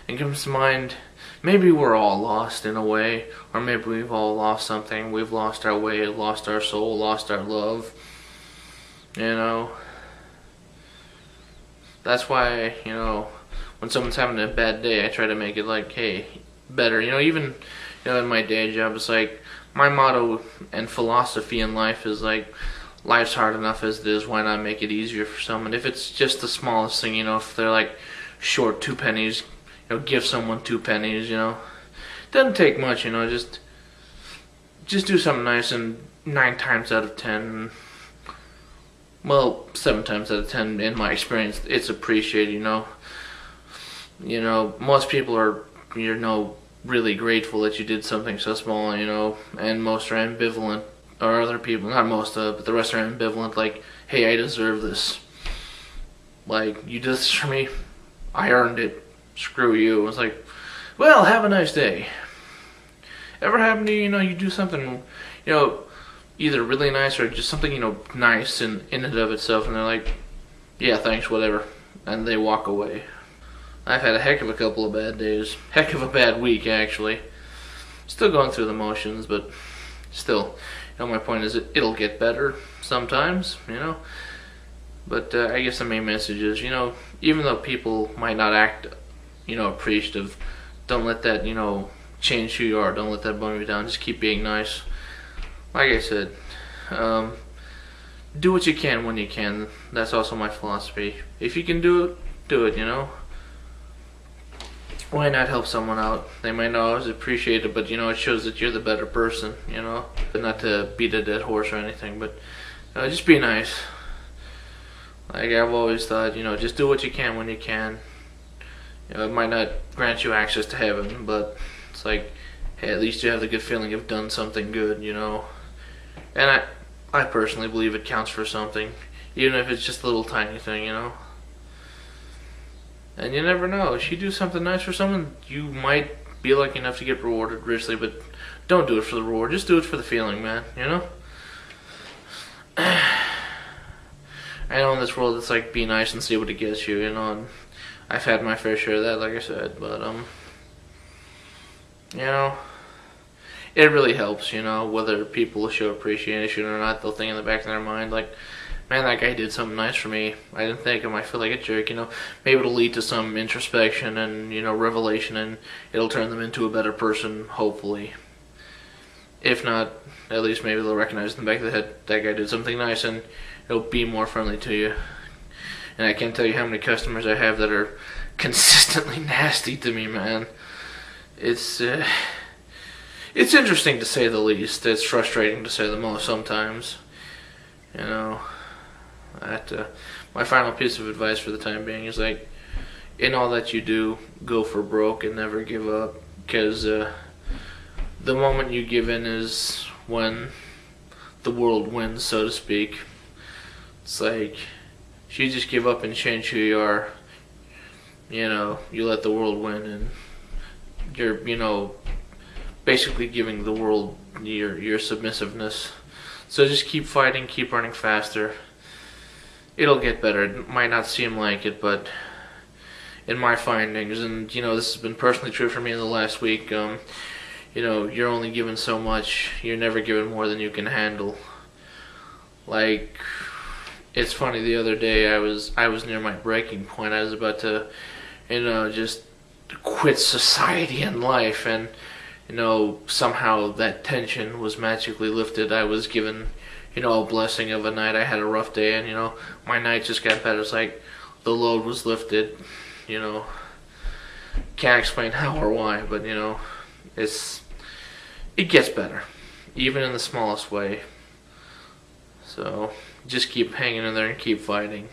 and comes to mind, maybe we're all lost in a way, or maybe we've all lost something. We've lost our way, lost our soul, lost our love. You know, that's why, when someone's having a bad day, I try to make it like, hey, better. Even, in my day job, it's like, my motto and philosophy in life is like, life's hard enough as it is, why not make it easier for someone? If it's just the smallest thing, if they're like short 2 pennies, give someone 2 pennies, Doesn't take much, just do something nice, and 9 times out of 10, well, 7 times out of 10 in my experience, it's appreciated, most people are, really grateful that you did something so small, and most are ambivalent, or other people, not most of it, but the rest are ambivalent, like, hey, I deserve this. Like, you did this for me, I earned it, screw you. It's like, well, have a nice day. Ever happen to you, you do something, either really nice or just something, nice in and of itself, and they're like, yeah, thanks, whatever, and they walk away. I've had a heck of a couple of bad days. Heck of a bad week, actually. Still going through the motions, but still, my point is it'll get better sometimes, But I guess the main message is, even though people might not act, appreciative, don't let that, change who you are. Don't let that bum you down. Just keep being nice. Like I said, do what you can when you can. That's also my philosophy. If you can do it, do it, Why not help someone out? They might not always appreciate it, but, it shows that you're the better person, But not to beat a dead horse or anything, but just be nice. Like I've always thought, just do what you can when you can. It might not grant you access to heaven, but it's like, hey, at least you have the good feeling you've done something good, And I personally believe it counts for something, even if it's just a little tiny thing, And you never know. If you do something nice for someone, you might be lucky enough to get rewarded richly, but don't do it for the reward. Just do it for the feeling, man, I know in this world it's like be nice and see what it gets you, and I've had my fair share of that, like I said, but it really helps, whether people show appreciation or not. They'll think in the back of their mind, like, man, that guy did something nice for me. I didn't think I might feel like a jerk, Maybe it'll lead to some introspection and, revelation, and it'll turn them into a better person, hopefully. If not, at least maybe they'll recognize in the back of the head that guy did something nice, and it'll be more friendly to you. And I can't tell you how many customers I have that are consistently nasty to me, man. It's interesting to say the least. It's frustrating to say the most sometimes. My final piece of advice for the time being is like, in all that you do, go for broke and never give up, because the moment you give in is when the world wins, so to speak. It's like, if you just give up and change who you are, you let the world win, and you're, basically giving the world your submissiveness. So just keep fighting, keep running faster. It'll get better. It might not seem like it, but in my findings, and this has been personally true for me in the last week, you're only given so much. You're never given more than you can handle. Like, it's funny, the other day I was near my breaking point. I was about to, just quit society and life, and somehow that tension was magically lifted. I was given, a blessing of a night. I had a rough day, and my night just got better. It's like the load was lifted. Can't explain how or why, but it gets better, even in the smallest way. So just keep hanging in there and keep fighting.